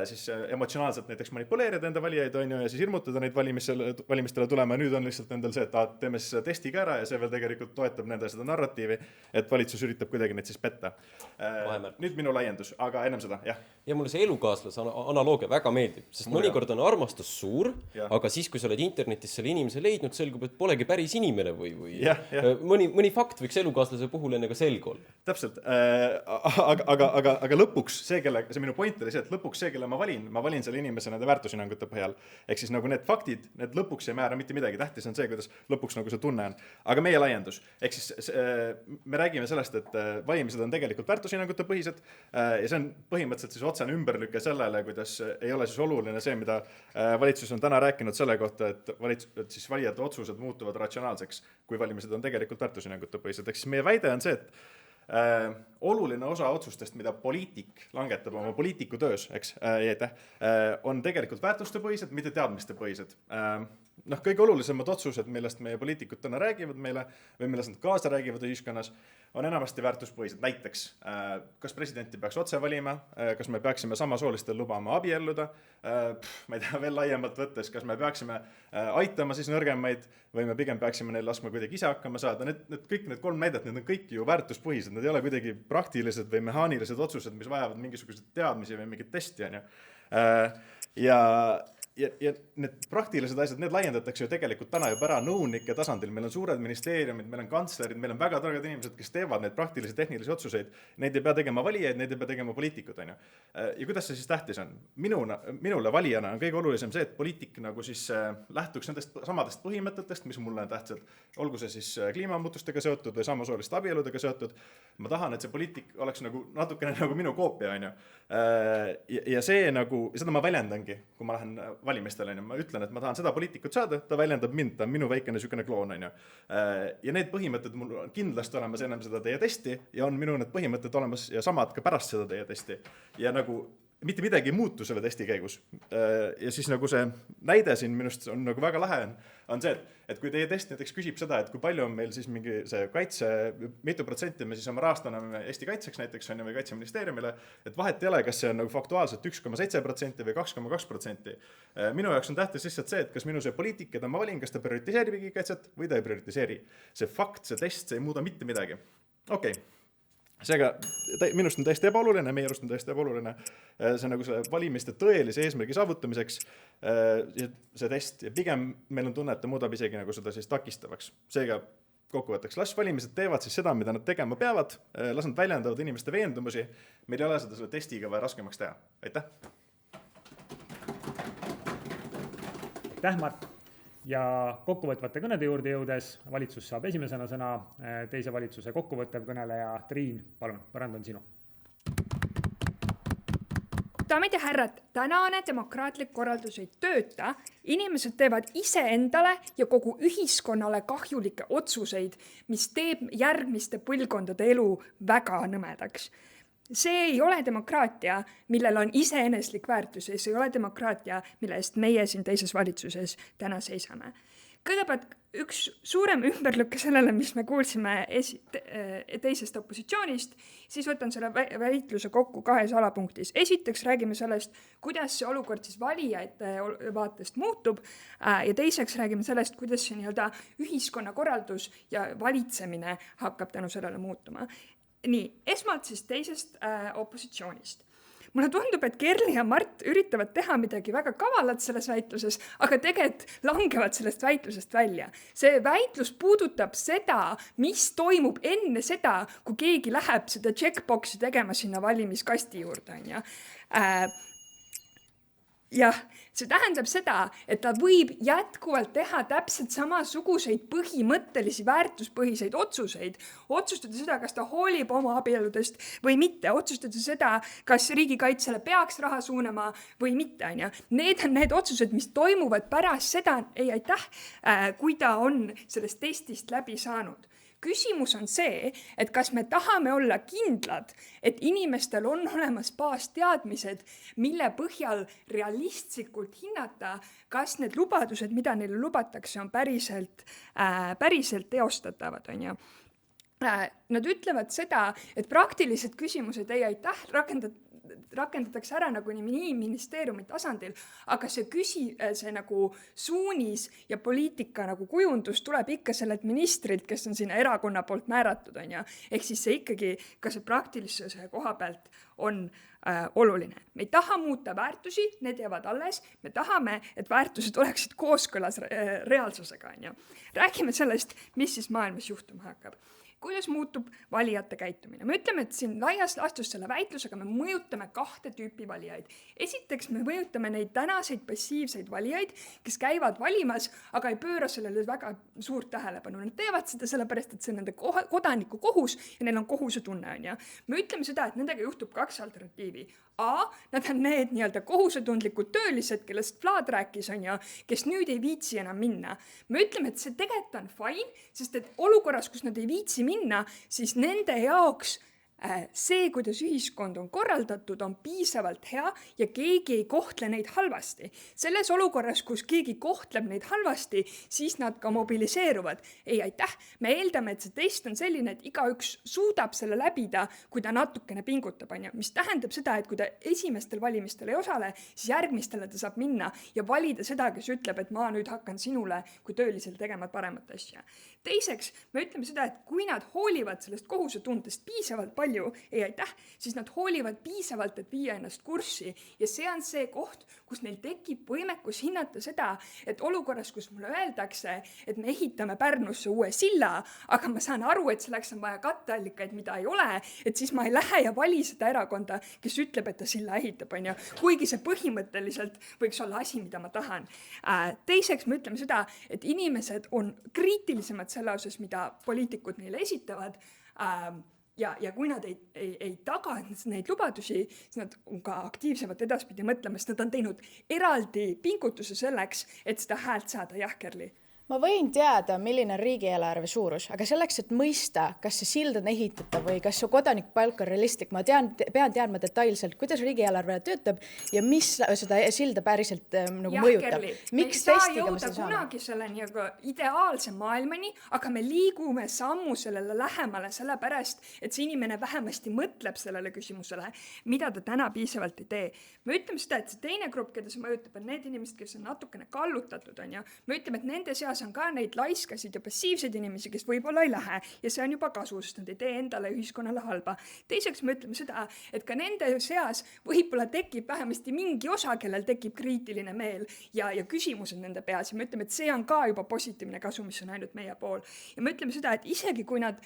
siis emotsionaalselt näiteks manipuleerida enda valijaid ja siis hirmutada neid valimistele tulema. Nüüd on lihtsalt nendel see, et teeme siis testi ka ära ja see veel tegelikult toetab nende seda narratiivi, et valitsus üritab kuidagi neid siis petta. Nüüd minu laiendus, aga ennem seda, jah. Ja mulle see elukaaslase analoogia väga meeldib, sest mõnikord on armastus suur, aga siis, kui sa oled internetis selle inimese leidnud, selgub, et polegi päris inimene või mõni fakt võiks elukaaslase puhul enne ka selge olla. Täpselt, aga lõpuks see minu point oli see, et lõpuks see, kelle ma valin selle inimese nende väärtushinnangute põhjal. Ehk siis nagu need faktid, need lõpuks ei määra mitte midagi. Tähtis on see, kuidas lõpuks nagu see tunne on. Aga meie laiendus. Ehk siis me räägime sellest, et valimised on tegelikult väärtushinnangute põhised ja see on põhimõtteliselt siis otsene ümberlüke sellele, kuidas ei ole siis oluline see, mida valitsus on täna rääkinud selle kohta, et siis valijate otsused muutuvad ratsionaalseks, kui valimised on tegelikult väärtushinnangute põhised. Ehk siis meie väide on see, et oluline osa otsustest, mida poliitik langetab oma poliitiku töös, on tegelikult väärtuste põhised, mitte teadmiste põhised. Kõige olulisemad otsused, millest meie poliitikud täna räägivad meile või millest nad kaasa räägivad ühiskonnas, on enamasti väärtuspõhised. Näiteks, kas presidenti peaks otse valima, kas me peaksime samasoolistel lubama abielluda, ma ei tea, veel laiemalt võttes, kas me peaksime aitama siis nõrgemaid või me pigem peaksime neil laskma kuidagi ise hakkama saada. Kõik need 3 näidet, need on kõik ju väärtuspõhised, need ei ole kuidagi praktilised või mehaanilised otsused, mis vajavad mingisuguseid teadmisi või mingit testi. Ja need praktilised asjad, need laiendatakse ju tegelikult täna juba ära nõunike tasandil. Meil on suured ministeeriumid, meil on kantslerid, meil on väga targad inimesed, kes teevad neid praktilisi tehnilisi otsuseid. Neid ei pea tegema valijaid, neid ei pea tegema poliitikud. Ja kuidas see siis tähtis on? Minule valijana on kõige olulisem see, et poliitik nagu siis lähtuks nendest samadest põhimõtetest, mis mulle on tähtsad. Olgu see siis kliimamuutustega seotud või samasooliste abieludega seotud. Ma tahan, et see poliitik oleks nagu natukene nagu minu koopia. Ja see nagu, seda ma väljendangi, kui ma lähen valimistele. Ma ütlen, et ma tahan seda poliitikut saada, ta väljendab mind, ta on minu väikene sükene kloon. Ja need põhimõtted mul on kindlasti olemas ennem seda teie testi ja on minu need põhimõtted olemas ja samad ka pärast seda teie testi. Ja nagu mitte midagi ei muutu selle testi käigus. Ja siis nagu see näide siin minust on nagu väga lahe on see, et kui teie test näiteks küsib seda, et kui palju on meil siis mingi see kaitse, mitu protsenti me siis oma rahast anname Eesti kaitseks näiteks või kaitseministeeriumile, et vahet ei ole, kas see on nagu faktuaalselt 1,7% või 2,2%. Minu jaoks on tähtis lihtsalt see, et kas minu see poliitik, keda ma valin, kas ta prioritiseerib riigikaitset või ta ei prioritiseeri. See fakt, see test, see ei muuda mitte midagi. Okei. seega minust on täiesti ebaoluline, meie arust on täiesti ebaoluline see nagu selle valimiste tõelise eesmärgi saavutamiseks see test ja pigem meil on tunne, et ta muudab isegi nagu seda siis takistavaks. Seega kokkuvõtteks, las valimised teevad siis seda, mida nad tegema peavad, las nad väljendavad inimeste veendumusi, meil ei ole seda selle testiga vaja raskemaks teha. Aitäh! Aitäh, Mart! Ja kokkuvõtvate kõnede juurde jõudes valitsus saab esimesena sõna, teise valitsuse kokkuvõttev kõneleja Triin, palun, põrand on sinu. Daamid ja härrad, tänane demokraatlik korraldus ei tööta, inimesed teevad iseendale ja kogu ühiskonnale kahjulikke otsuseid, mis teeb järgmiste põlvkondade elu väga nõmedaks. See ei ole demokraatia, millel on iseeneslik väärtus ja see ei ole demokraatia, mille eest meie siin teises valitsuses täna seisame. Kõigepealt üks suurem ümberlükke sellele, mis me kuulsime teisest opositsioonist, siis võtan selle väitluse kokku 2 alapunktis. Esiteks räägime sellest, kuidas see olukord siis valijate vaatest muutub ja teiseks räägime sellest, kuidas see nii-öelda ühiskonnakorraldus ja valitsemine hakkab tänu sellele muutuma. Nii, esmalt siis teisest opositsioonist. Mulle tundub, et Kerli ja Mart üritavad teha midagi väga kavalat selles väitluses, aga tegelikult langevad sellest väitlusest välja. See väitlus puudutab seda, mis toimub enne seda, kui keegi läheb seda checkboxi tegema sinna valimiskasti juurde. Jah, see tähendab seda, et ta võib jätkuvalt teha täpselt samasuguseid põhimõttelisi väärtuspõhiseid otsuseid, otsustada seda, kas ta hoolib oma abieludest või mitte, otsustada seda, kas riigikaitsele peaks raha suunama või mitte. Need on need otsused, mis toimuvad pärast seda, kui ta on sellest testist läbi saanud. Küsimus on see, et kas me tahame olla kindlad, et inimestel on olemas baasteadmised, mille põhjal realistlikult hinnata, kas need lubadused, mida neile lubatakse, on päriselt teostatavad. Nad ütlevad seda, et praktilised küsimused rakendatakse ära nagu nii ministeeriumi tasandil, aga see nagu suunis ja poliitika nagu kujundus tuleb ikka sellelt ministrilt, kes on sinna erakonna poolt määratud. Ehk siis see ikkagi ka see praktilisuse koha pealt on oluline. Me ei taha muuta väärtusi, need jäävad alles. Me tahame, et väärtused oleksid kooskõlas reaalsusega. Räägime sellest, mis siis maailmas juhtuma hakkab. Kuidas muutub valijate käitumine? Me ütleme, et siin laias laastus selle väitlusega me mõjutame 2 tüüpi valijaid. Esiteks me mõjutame neid tänaseid passiivseid valijaid, kes käivad valimas, aga ei pööra sellele väga suurt tähelepanu. Nad teevad seda sellepärast, et see on nende kodaniku kohus ja neil on kohusetunne. Me ütleme seda, et nendega juhtub 2 alternatiivi. A, nad on need nii-öelda kohusetundlikud töölised, kellest Vlad rääkis, kes nüüd ei viitsi enam minna. Me ütleme, et see tegelikult on fine, sest et olukorras, kus nad ei viitsi minna, siis nende jaoks see, kuidas ühiskond on korraldatud, on piisavalt hea ja keegi ei kohtle neid halvasti. Selles olukorras, kus keegi kohtleb neid halvasti, siis nad ka mobiliseeruvad. Ei, aitäh, me eeldame, et see test on selline, et igaüks suudab selle läbida, kui ta natukene pingutab, mis tähendab seda, et kui ta esimestel valimistel ei osale, siis järgmistele ta saab minna ja valida seda, kes ütleb, et ma nüüd hakkan sinule kui töölisel tegema paremat asja. Teiseks, me ütleme seda, et kui nad hoolivad sellest kohusetundest piisavalt palju, siis nad hoolivad piisavalt, et viia ennast kurssi ja see on see koht, kus neil tekib võimekus hinnata seda, et olukorras, kus mulle öeldakse, et me ehitame Pärnusse uue silla, aga ma saan aru, et selleks on vaja katteallikaid, mida ei ole, et siis ma ei lähe ja vali seda erakonda, kes ütleb, et ta silla ehitab, kuigi see põhimõtteliselt võiks olla asi, mida ma tahan. Teiseks me ütleme seda, et inimesed on kriitilisemad selle osas, mida poliitikud neile esitavad ja kui nad ei taga neid lubadusi, siis nad on ka aktiivsemalt edaspidi mõtlema, sest nad on teinud eraldi pingutuse selleks, et seda häält saada. Jah, Kerli? Ma võin teada, milline on riigieelarve suurus, aga selleks, et mõista, kas see sild on ehitatav või kas see kodanikupalk on realistlik, ma pean teadma detailselt, kuidas riigieelarve töötab ja mis seda silda päriselt nagu mõjutab. Miks testiga me seda saame? Kunagi selle ideaalse maailmani, aga me liigume sammu sellele lähemale sellepärast, et see inimene vähemasti mõtleb sellele küsimusele, mida ta täna piisavalt ei tee. Me ütleme seda, et see teine grupp, keda see mõjutab, on need inimesed, kes on natukene kallutatud. Me ütleme, et nende seas hulgas on ka neid laiskasid ja passiivseid inimesi, kes võib-olla ei lähe ja see on juba kasu, sest nad ei tee endale ühiskonnale halba. Teiseks me ütleme seda, et ka nende seas võib-olla tekib vähemasti mingi osa, kellel tekib kriitiline meel ja küsimused nende peas ja me ütleme, et see on ka juba positiivne kasu, mis on ainult meie pool. Ja me ütleme seda, et isegi kui nad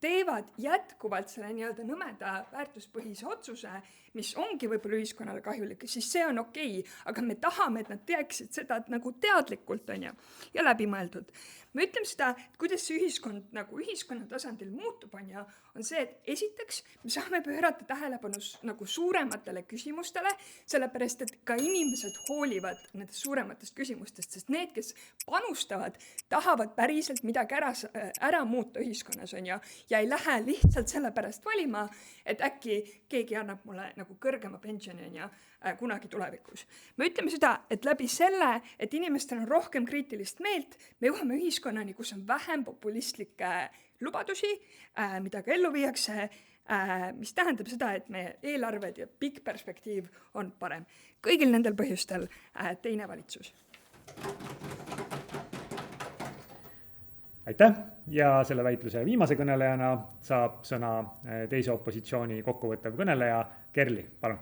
teevad jätkuvalt selle nii-öelda nõmeda väärtuspõhise otsuse, mis ongi võib-olla ühiskonnale kahjulik, siis see on okei, aga me tahame, et nad teeksid seda nagu teadlikult on ja läbimõeldud. Me ütleme seda, et kuidas see ühiskond nagu ühiskonna tasandil muutub on see, et esiteks me saame pöörata tähelepanu nagu suurematele küsimustele, sellepärast et ka inimesed hoolivad nendest suurematest küsimustest, sest need, kes panustavad, tahavad päriselt midagi ära muuta ühiskonnas ja ei lähe lihtsalt sellepärast valima, et äkki keegi annab mulle nagu kõrgema pensioni kunagi tulevikus. Me ütleme seda, et läbi selle, et inimestel on rohkem kriitilist meelt, me jõuame ühiskonnani, kus on vähem populistlikke lubadusi, mida ka ellu viiakse, mis tähendab seda, et meie eelarved ja pikk perspektiiv on parem. Kõigil nendel põhjustel teine valitsus. Aitäh ja selle väitluse viimase kõnelejana saab sõna teise opositsiooni kokkuvõttev kõneleja Kerli, palun.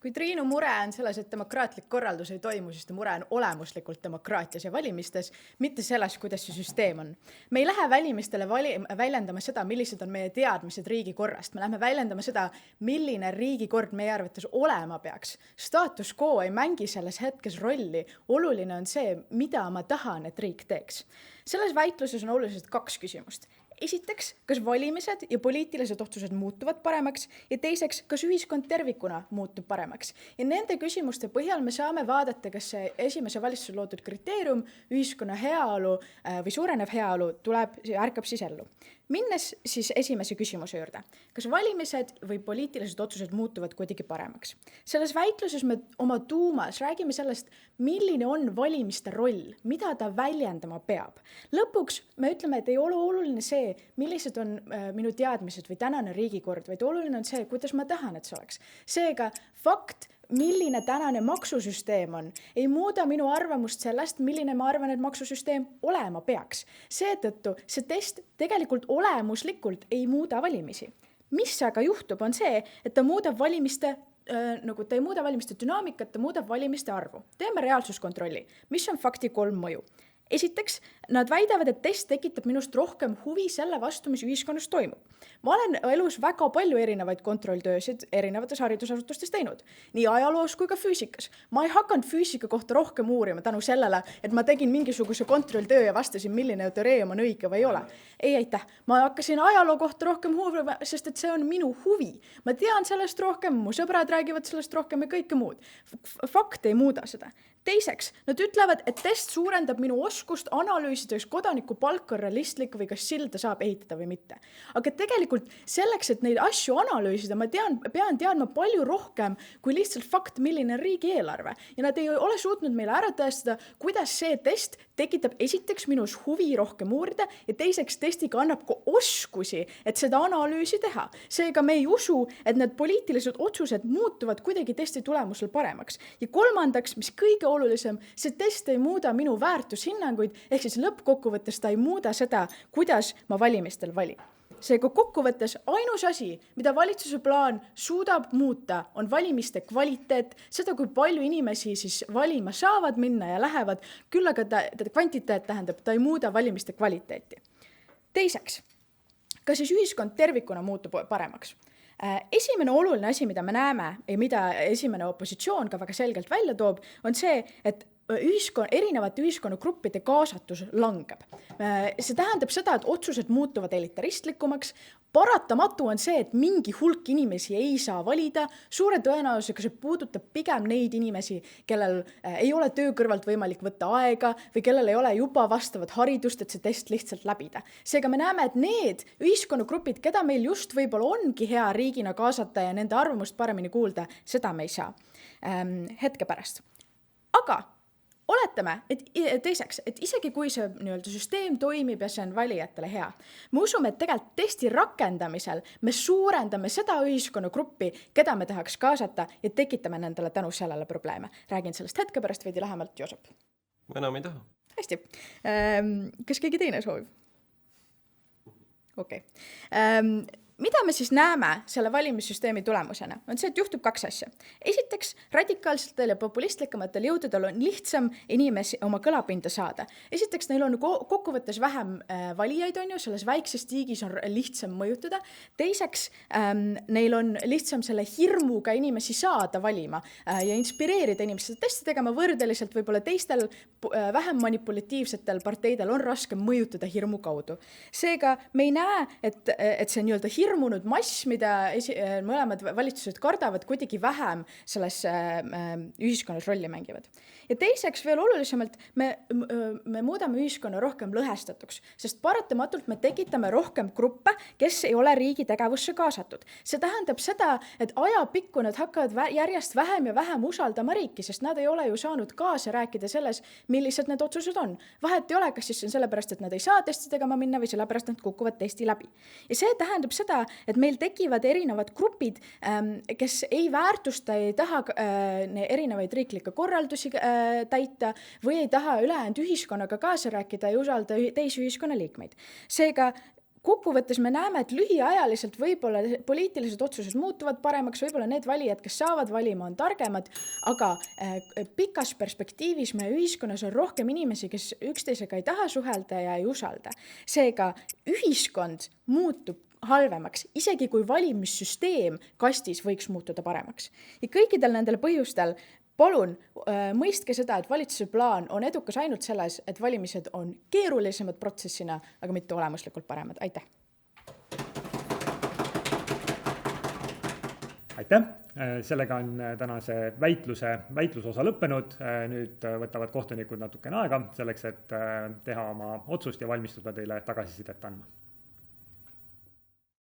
Kui Triinu mure on selles, et demokraatlik korraldus ei toimu, siis ta mure on olemuslikult demokraatias ja valimistes, mitte selles, kuidas see süsteem on. Me ei lähe valimistele väljendama seda, millised on meie teadmised riigikorrast. Me lähme väljendama seda, milline riigikord meie arvates olema peaks. Status quo ei mängi selles hetkes rolli. Oluline on see, mida ma tahan, et riik teeks. Selles väitluses on oluliselt 2 küsimust. Esiteks, kas valimised ja poliitilised otsused muutuvad paremaks ja teiseks, kas ühiskond tervikuna muutub paremaks. Ja nende küsimuste põhjal me saame vaadata, kas see esimese valitsuse loodud kriteerium, ühiskonna heaolu või suurenev heaolu ärkab siis ellu. Minnes siis esimese küsimuse juurde. Kas valimised või poliitilised otsused muutuvad kuidagi paremaks? Selles väitluses me oma tuumas räägime sellest, milline on valimiste roll, mida ta väljendama peab. Lõpuks me ütleme, et ei ole oluline see, millised on minu teadmised või tänane riigikord, vaid oluline on see, kuidas ma tahan, et see oleks. Seega fakt, milline tänane maksusüsteem on, ei muuda minu arvamust sellest, milline ma arvan, et maksusüsteem olema peaks. Seetõttu see test tegelikult olemuslikult ei muuda valimisi. Mis aga juhtub, on see, et ta muudab valimiste ta ei muuda valimiste dünaamikat, ta muudab valimiste arvu. Teeme reaalsuskontrolli. Mis on fakti 3 mõju? Esiteks, nad väidavad, et test tekitab minust rohkem huvi selle vastu, mis ühiskonnas toimub. Ma olen elus väga palju erinevaid kontrolltöösid erinevates haridusasutustes teinud, nii ajaloos kui ka füüsikas. Ma ei hakanud füüsika kohta rohkem uurima tänu sellele, et ma tegin mingisuguse kontrolltöö ja vastasin, milline teoreem on õige või ei ole. Ei, aitäh. Ma hakkasin ajaloo kohta rohkem uurima, sest et see on minu huvi. Ma tean sellest rohkem, mu sõbrad räägivad sellest rohkem ja kõike muud. Fakt ei muuda seda. Teiseks, nad ütlevad, et test suurendab minu oskust analüüsida, kas kodaniku palk on realistlik või kas silda saab ehitada või mitte. Aga tegelikult selleks, et neid asju analüüsida, ma pean teadma palju rohkem kui lihtsalt fakt, milline on riigieelarve. Ja nad ei ole suutnud meile ära tõestada, kuidas see test tekitab esiteks minus huvi rohkem uurida ja teiseks testiga annab ka oskusi, et seda analüüsi teha. Seega me ei usu, et need poliitilised otsused muutuvad kuidagi testi tulemusel paremaks. Ja kolmandaks, mis kõige olulisem, see test ei muuda minu väärtushinnanguid, ehk siis lõppkokkuvõttes ta ei muuda seda, kuidas ma valimistel valin. Seega kokkuvõttes ainus asi, mida valitsuse plaan suudab muuta, on valimiste kvaliteet, seda kui palju inimesi siis valima saavad minna ja lähevad, küll aga ta kvantiteet tähendab, ta ei muuda valimiste kvaliteeti. Teiseks, kas siis ühiskond tervikuna muutub paremaks? Esimene oluline asi, mida me näeme ja mida esimene opositsioon ka väga selgelt välja toob, on see, et erinevate ühiskonnagruppide kaasatus langeb. See tähendab seda, et otsused muutuvad elitaristlikumaks. Paratamatu on see, et mingi hulk inimesi ei saa valida. Suure tõenäosusega see puudutab pigem neid inimesi, kellel ei ole töö kõrvalt võimalik võtta aega või kellel ei ole juba vastavat haridust, et see test lihtsalt läbida. Seega me näeme, et need ühiskonnagrupid, keda meil just võib-olla ongi hea riigina kaasata ja nende arvamust paremini kuulda, seda me ei saa hetke pärast. Aga oletame, et teiseks, et isegi kui see süsteem toimib ja see on valijatele hea, me usume, et tegelikult testi rakendamisel me suurendame seda ühiskonnagruppi, keda me tahaks kaasata ja tekitame nendele tänu sellele probleeme. Räägin sellest hetke pärast veidi lähemalt, Joosep. Ma enam ei taha. Hästi. Kas keegi teine soovib? Okei. Mida me siis näeme selle valimissüsteemi tulemusena? On see, et juhtub 2 asja. Esiteks, radikaalsetel ja populistlikumatel jõududel on lihtsam inimesi oma kõlapinda saada. Esiteks, neil on kokkuvõttes vähem valijaid, on ju, selles väikses tiigis on lihtsam mõjutada. Teiseks, neil on lihtsam selle hirmuga inimesi saada valima ja inspireerida inimesi testi tegema võrdeliselt võib-olla teistel vähem manipulatiivsetel parteidel on raskem mõjutada hirmu kaudu. Seega me ei näe, et see nii-öelda hirmunud mass, mida mõlemad valitsused kardavad, kuidagi vähem selles ühiskonnas rolli mängivad. Ja teiseks veel olulisemalt, me muudame ühiskonna rohkem lõhestatuks, sest paratamatult me tekitame rohkem gruppe, kes ei ole riigi tegevusse kaasatud. See tähendab seda, et ajapikku nad hakkavad järjest vähem ja vähem usaldama riiki, sest nad ei ole ju saanud kaasa rääkida selles, millised need otsused on. Vahet ei ole, kas siis on sellepärast, et nad ei saa testi tegema minna või sellepärast, et nad kukuvad testi läbi. Ja see tähendab seda, et meil tekivad erinevad grupid, kes ei väärtusta, ei taha erinevaid riiklikke korraldusi täita või ei taha ülejäänud ühiskonnaga kaasa rääkida ja usalda teisi ühiskonna liikmeid. Seega kokkuvõttes me näeme, et lühiajaliselt võib-olla poliitilised otsused muutuvad paremaks, võib-olla need valijad, kes saavad valima, on targemad, aga pikas perspektiivis meie ühiskonnas on rohkem inimesi, kes üksteisega ei taha suhelda ja ei usalda. Seega ühiskond muutub halvemaks, isegi kui valimissüsteem kastis võiks muutuda paremaks. Ja kõikidel nendel põhjustel palun mõistke seda, et valitsuse plaan on edukas ainult selles, et valimised on keerulisemad protsessina, aga mitte olemuslikult paremad. Aitäh! Aitäh! Sellega on tänase väitlusosa lõppenud. Nüüd võtavad kohtunikud natukene aega selleks, et teha oma otsust ja valmistuda teile tagasisidet andma.